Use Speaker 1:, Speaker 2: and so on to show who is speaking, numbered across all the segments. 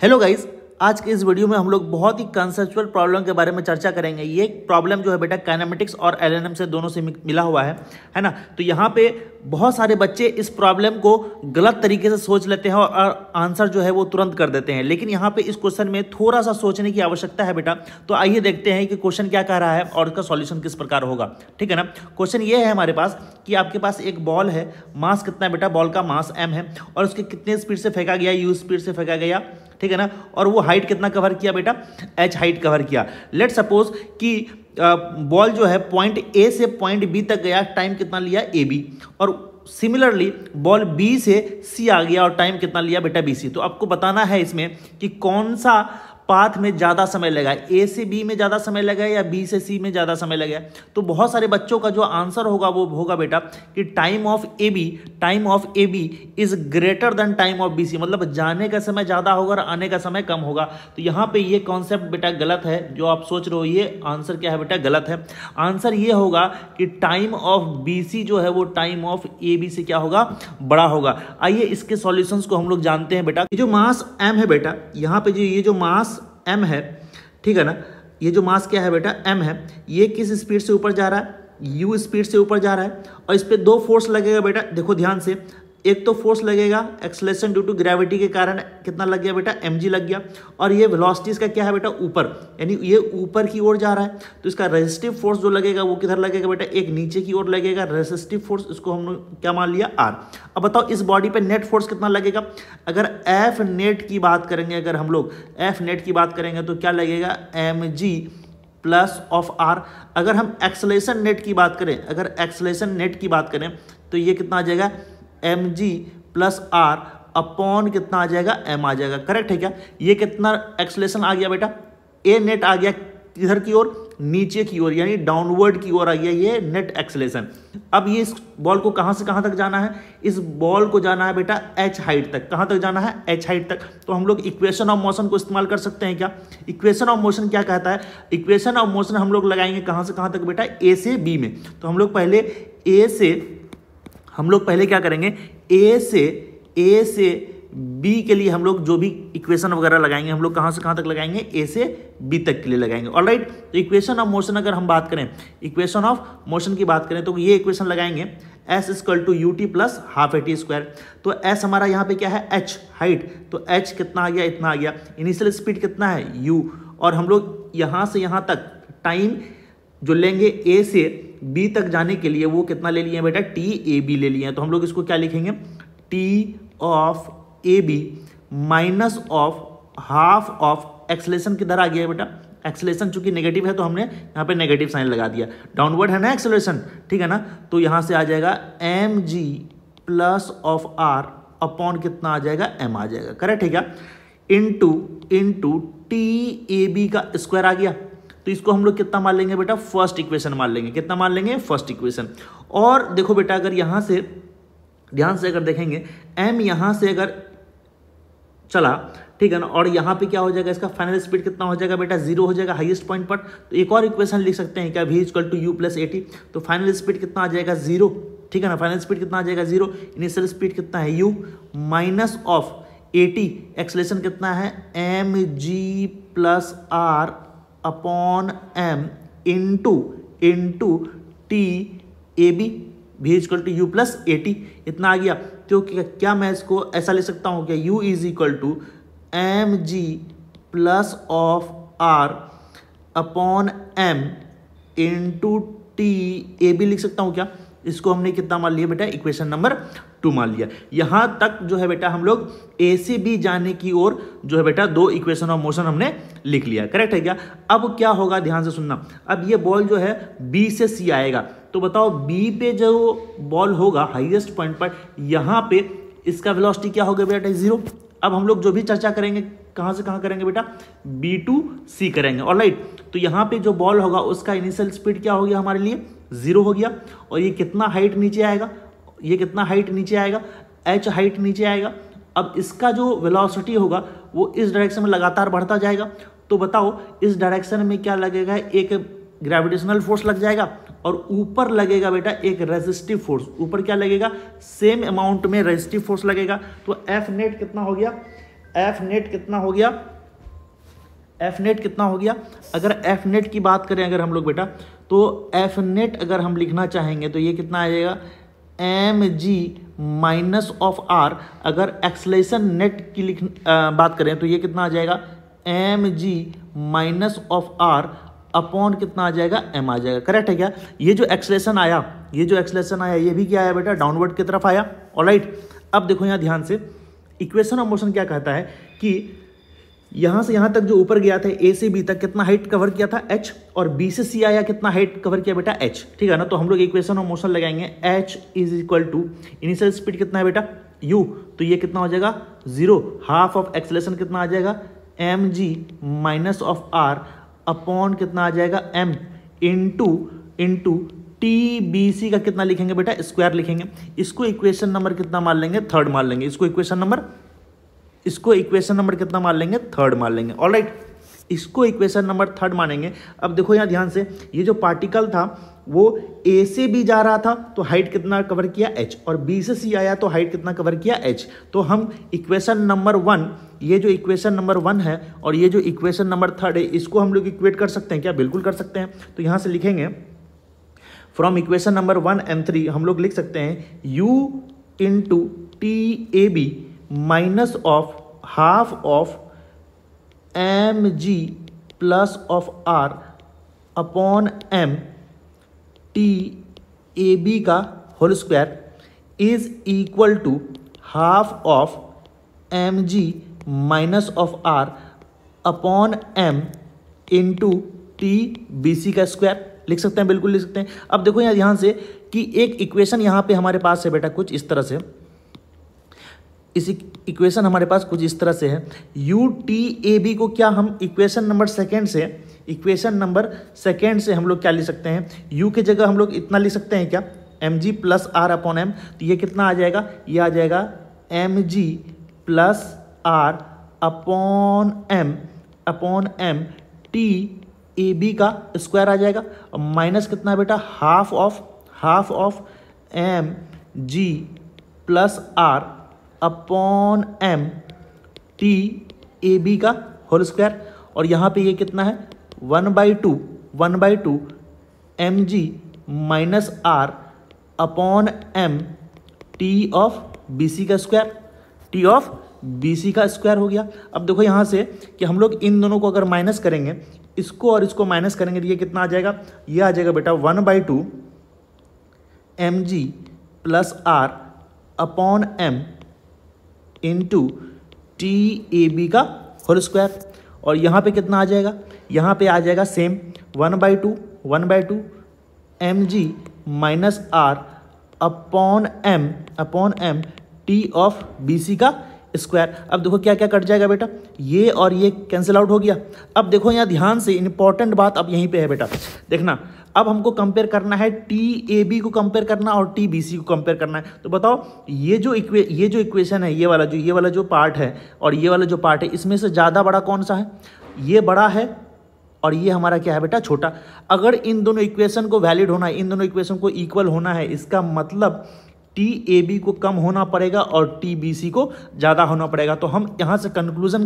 Speaker 1: Hello guys, आज के इस वीडियो में हम लोग बहुत ही कंसेप्चुअल प्रॉब्लम के बारे में चर्चा करेंगे। ये प्रॉब्लम जो है बेटा काइनेमेटिक्स और एलएनएम से दोनों से मिला हुआ है ना। तो यहाँ पे बहुत सारे बच्चे इस प्रॉब्लम को गलत तरीके से सोच लेते हैं और आंसर जो है वो तुरंत कर देते हैं, लेकिन यहाँ पे इस क्वेश्चन में थोड़ा सा सोचने की आवश्यकता है बेटा। तो आइए देखते हैं कि क्वेश्चन क्या कह रहा है और इसका सॉल्यूशन किस प्रकार होगा। ठीक है ना। क्वेश्चन ये है हमारे पास कि आपके पास एक बॉल है, मास कितना है बेटा, बॉल का मास m है और उसके कितने स्पीड से फेंका गया, u स्पीड से फेंका गया। ठीक है ना। और वो हाइट कितना कवर किया बेटा, h हाइट कवर किया। लेट सपोज कि बॉल जो है पॉइंट A से पॉइंट B तक गया, टाइम कितना लिया AB, और सिमिलरली बॉल B से C आ गया और टाइम कितना लिया बेटा BC। तो आपको बताना है इसमें कि कौन सा पाथ में ज़्यादा समय लगा, A से B में ज़्यादा समय लगा या B से C में ज़्यादा समय लगा। तो बहुत सारे बच्चों का जो आंसर होगा वो होगा बेटा कि time of AB is greater than time of BC, मतलब जाने का समय ज़्यादा होगा और आने का समय कम होगा। तो यहाँ पे ये कॉन्सेप्ट बेटा गलत है, जो आप सोच रहे हो ये आंसर क्या है बेटा, गलत है। आंसर ये होगा कि टाइम ऑफ BC जो है वो टाइम ऑफ AB से क्या होगा, बड़ा होगा। आइए इसके सॉल्यूशंस को हम लोग जानते हैं बेटा। ये जो मास m है बेटा, यहाँ पे जो ये जो मास m है, ठीक है ना, ये जो मास क्या है बेटा m है, ये किस स्पीड से ऊपर जा रहा है, u स्पीड से ऊपर जा रहा है। और इस पे दो फोर्स लगेगा बेटा, देखो ध्यान से। एक तो फोर्स लगेगा एक्सेलरेशन ड्यू टू ग्रेविटी के कारण, कितना लग गया बेटा, mg लग गया। और ये वेलोसिटी इसका क्या है बेटा, ऊपर, यानी ये ऊपर की ओर जा रहा है। तो इसका रेजिस्टिव फोर्स जो लगेगा वो किधर लगेगा बेटा, एक नीचे की ओर लगेगा रेजिस्टिव फोर्स, इसको हमने क्या मान लिया, r। अब बताओ इस बॉडी पे नेट फोर्स कितना लगेगा। अगर F नेट की बात करेंगे, अगर हम लोग F नेट की बात करेंगे तो क्या लगेगा, mg प्लस ऑफ r। अगर हम एक्सेलरेशन नेट की बात करें, अगर एक्सेलरेशन नेट की बात करें तो ये कितना आ जाएगा, mg प्लस r अपॉन कितना आ जाएगा, m आ जाएगा। करेक्ट है क्या। ये कितना एक्सेलरेशन आ गया बेटा, a नेट आ गया किधर की ओर, नीचे की ओर, यानी डाउनवर्ड की ओर आ गया ये नेट एक्सेलरेशन। अब ये इस बॉल को कहां से कहां तक जाना है, इस बॉल को जाना है बेटा h हाइट तक। कहां तक जाना है, h हाइट तक। तो हम लोग इक्वेशन ऑफ मोशन को इस्तेमाल कर सकते हैं क्या। इक्वेशन ऑफ मोशन क्या कहता है, इक्वेशन ऑफ मोशन हम लोग लगाएंगे कहां से कहां तक बेटा, a से b में। तो हम लोग पहले क्या करेंगे, A से B के लिए हम लोग जो भी इक्वेशन वगैरह लगाएंगे, हम लोग कहां से कहां तक लगाएंगे, A से B तक के लिए लगाएंगे। ऑलराइट। तो इक्वेशन ऑफ मोशन अगर हम बात करें, इक्वेशन ऑफ मोशन की बात करें तो ये इक्वेशन लगाएंगे S equal to ut plus half at square. तो S हमारा यहाँ पे क्या है, h हाइट, तो h कितना आ गया, इतना आ गया। इनिशियल स्पीड कितना है, u, और हम लोग यहाँ से यहाँ तक टाइम जो लेंगे A से B तक जाने के लिए वो कितना ले लिए बेटा, TAB ले लिए हैं। तो हम लोग इसको क्या लिखेंगे, T of AB minus of half of acceleration किधर आ गया बेटा, एक्सेलरेशन चूंकि नेगेटिव है तो हमने यहाँ पे नेगेटिव साइन लगा दिया, डाउनवर्ड है ना एक्सेलरेशन, ठीक है ना। तो यहाँ से आ जाएगा mg plus of r upon कितना आ जाएगा, m आ जाएगा। करेक्ट है क्या। इंटू TAB का स्क्वायर आ गया। तो इसको हम लोग कितना मान लेंगे बेटा, फर्स्ट इक्वेशन मान लेंगे। कितना मान लेंगे, फर्स्ट इक्वेशन। और देखो बेटा अगर यहां से ध्यान से अगर देखेंगे, m यहां से अगर चला, ठीक है ना, और यहाँ पे क्या हो जाएगा, इसका फाइनल स्पीड कितना हो जाएगा बेटा, 0 हो जाएगा हाईएस्ट पॉइंट पर। तो एक और इक्वेशन लिख सकते हैं क्या, v equal to u plus at। तो फाइनल स्पीड कितना आ जाएगा, 0। ठीक है ना, फाइनल स्पीड कितना आ जाएगा, 0। इनिशियल स्पीड कितना है, u minus of at, acceleration कितना है, mg plus r upon m into TAB, v equal to u plus at, इतना आ गया। तो क्या मैं इसको ऐसा ले सकता हूँ क्या, u is equal to mg plus of r upon m into TAB लिख सकता हूँ क्या। इसको हमने कितना मान लिया बेटा, इक्वेशन नंबर 2 मान लिया। यहां तक जो है बेटा हम लोग A से B जाने की ओर जो है बेटा दो इक्वेशन ऑफ मोशन हमने लिख लिया। करेक्ट है क्या। अब क्या होगा, ध्यान से सुनना। अब ये बॉल जो है B से C आएगा, तो बताओ B पे जो बॉल होगा हाईएस्ट पॉइंट पर, यहाँ पे इसका वेलोसिटी क्या होगा बेटा, 0। अब हम लोग जो भी चर्चा करेंगे कहां से कहां करेंगे बेटा, B टू C करेंगे। ऑलराइट। तो यहाँ पे जो बॉल होगा उसका इनिशियल स्पीड क्या हो गया, हमारे लिए 0 हो गया। और ये कितना हाइट नीचे आएगा, ये कितना हाइट नीचे आएगा, h हाइट नीचे आएगा। अब इसका जो वेलोसिटी होगा वो इस डायरेक्शन में लगातार बढ़ता जाएगा। तो बताओ इस डायरेक्शन में क्या लगेगा, एक ग्रेविटेशनल फोर्स लग जाएगा और ऊपर लगेगा बेटा एक रेजिस्टिव फोर्स। ऊपर क्या लगेगा, सेम अमाउंट में रेजिस्टिव फोर्स लगेगा। तो F नेट कितना हो गया, एफ नेट कितना हो गया, एफ नेट कितना हो गया, अगर एफ नेट की बात करें अगर हम लोग बेटा, तो एफ नेट अगर हम लिखना चाहेंगे तो ये कितना आ जाएगा, M G minus of R. अगर एक्सलेशन नेट की बात करें तो ये कितना आ जाएगा, M G minus of R upon कितना आ जाएगा, एम आ जाएगा। करेक्ट है क्या? ये जो एक्सलेशन आया, ये जो एक्सलेशन आया, ये भी क्या आया बेटा, डाउनवर्ड की तरफ आया। ऑलराइट, अब देखो यहाँ ध्यान से, इक्वेशन ऑफ मोशन क्या कहता है कि यहां से यहां तक जो ऊपर गया था ए से बी तक कितना हाइट कवर किया था, एच, और बी से सी आया कितना हाइट कवर किया बेटा, एच। ठीक है ना? तो हम लोग इक्वेशन ऑफ मोशन लगाएंगे, H is equal to initial speed कितना है बेटा, यू, तो ये कितना हो जाएगा, 0, हाफ ऑफ एक्सेलरेशन कितना आ जाएगा, M G minus of R upon कितना आ जाएगा, M into T B C का कितना लिखेंगे बेटा, स्क्वायर लिखेंगे। इसको इक्वेशन नंबर कितना मान लेंगे, थर्ड मान लेंगे। इसको इक्वेशन नंबर कितना मान लेंगे, थर्ड मान लेंगे। ऑलराइट, इसको इक्वेशन नंबर थर्ड मानेंगे। अब देखो यहाँ ध्यान से, ये जो पार्टिकल था वो ए से बी जा रहा था तो हाइट कितना कवर किया, एच, और बी से सी आया तो हाइट कितना कवर किया, एच। तो हम इक्वेशन नंबर 1, ये जो इक्वेशन नंबर 1 है और ये जो इक्वेशन नंबर थर्ड है, इसको हम लोग इक्वेट कर सकते हैं क्या? बिल्कुल कर सकते हैं। तो यहाँ से लिखेंगे फ्रॉम इक्वेशन नंबर 1 and 3 हम लोग लिख सकते हैं u into T A B minus of half of M G plus of R upon M T A B का whole square is equal to half of M G minus of R upon M into T B C का square. लिख सकते हैं, बिल्कुल लिख सकते हैं। अब देखो यहाँ ध्यान से कि एक इक्वेशन यहाँ पे हमारे पास है बेटा कुछ इस तरह से, इस इक्वेशन हमारे पास कुछ इस तरह से है। यू टी ए बी को क्या हम इक्वेशन नंबर सेकेंड से हम लोग क्या लिख सकते हैं, यू के जगह हम लोग इतना लिख सकते हैं क्या, M G plus R upon M. तो ये कितना आ जाएगा, ये आ जाएगा M G plus R upon M T A B का स्क्वायर आ जाएगा, और माइनस कितना है बेटा, half of M G plus R upon M T A B का होल स्क्वायर। और यहाँ पे ये कितना है, 1/2 M G minus R upon M T of B C का square, T of B C का स्क्वायर हो गया। अब देखो यहाँ से कि हम लोग इन दोनों को अगर माइनस करेंगे, इसको और इसको माइनस करेंगे तो ये कितना आ जाएगा, ये आ जाएगा बेटा 1/2 M G plus R upon M into T A B का होल स्क्वायर। और यहाँ पे कितना आ जाएगा, यहाँ पे आ जाएगा same 1/2 M G minus R upon M T of B C का स्क्वायर। अब देखो क्या क्या कट जाएगा बेटा, ये और ये कैंसिल आउट हो गया। अब देखो यहाँ ध्यान से इंपॉर्टेंट बात अब यहीं पे है बेटा, देखना। अब हमको कंपेयर करना है टी ए बी को कंपेयर करना और टी बी सी को कंपेयर करना है। तो बताओ ये जो इक्वेशन है, ये वाला जो पार्ट है और ये वाला जो पार्ट है, इसमें से ज़्यादा बड़ा कौन सा है, ये बड़ा है और ये हमारा क्या है बेटा, छोटा। अगर इन दोनों इक्वेशन को वैलिड होना है, इन दोनों इक्वेशन को इक्वल होना है, इसका मतलब टी ए बी को कम होना पड़ेगा और टी बी सी को ज़्यादा होना पड़ेगा। तो हम यहाँ से कंक्लूजन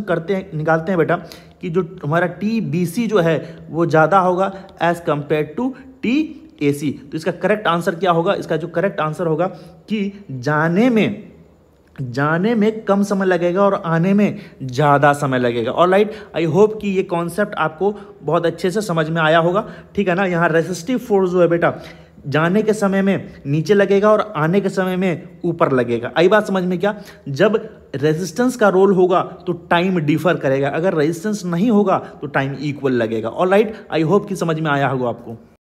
Speaker 1: निकालते हैं बेटा कि जो हमारा टी बी सी जो है वो ज़्यादा होगा as compare to T A C. तो इसका करेक्ट आंसर क्या होगा, इसका जो करेक्ट आंसर होगा कि जाने में कम समय लगेगा और आने में ज़्यादा समय लगेगा। ऑलराइट, आई होप कि ये कॉन्सेप्ट आपको बहुत अच्छे से समझ में आया होगा। ठीक है ना? यहाँ रेसिस्टिव फोर्स जो है बेटा, जाने के समय में नीचे लगेगा और आने के समय में ऊपर लगेगा। आई बात समझ में क्या? जब रेजिस्टेंस का रोल होगा तो टाइम डिफर करेगा, अगर रेजिस्टेंस नहीं होगा तो टाइम इक्वल लगेगा। ऑलराइट, आई होप कि समझ में आया होगा आपको।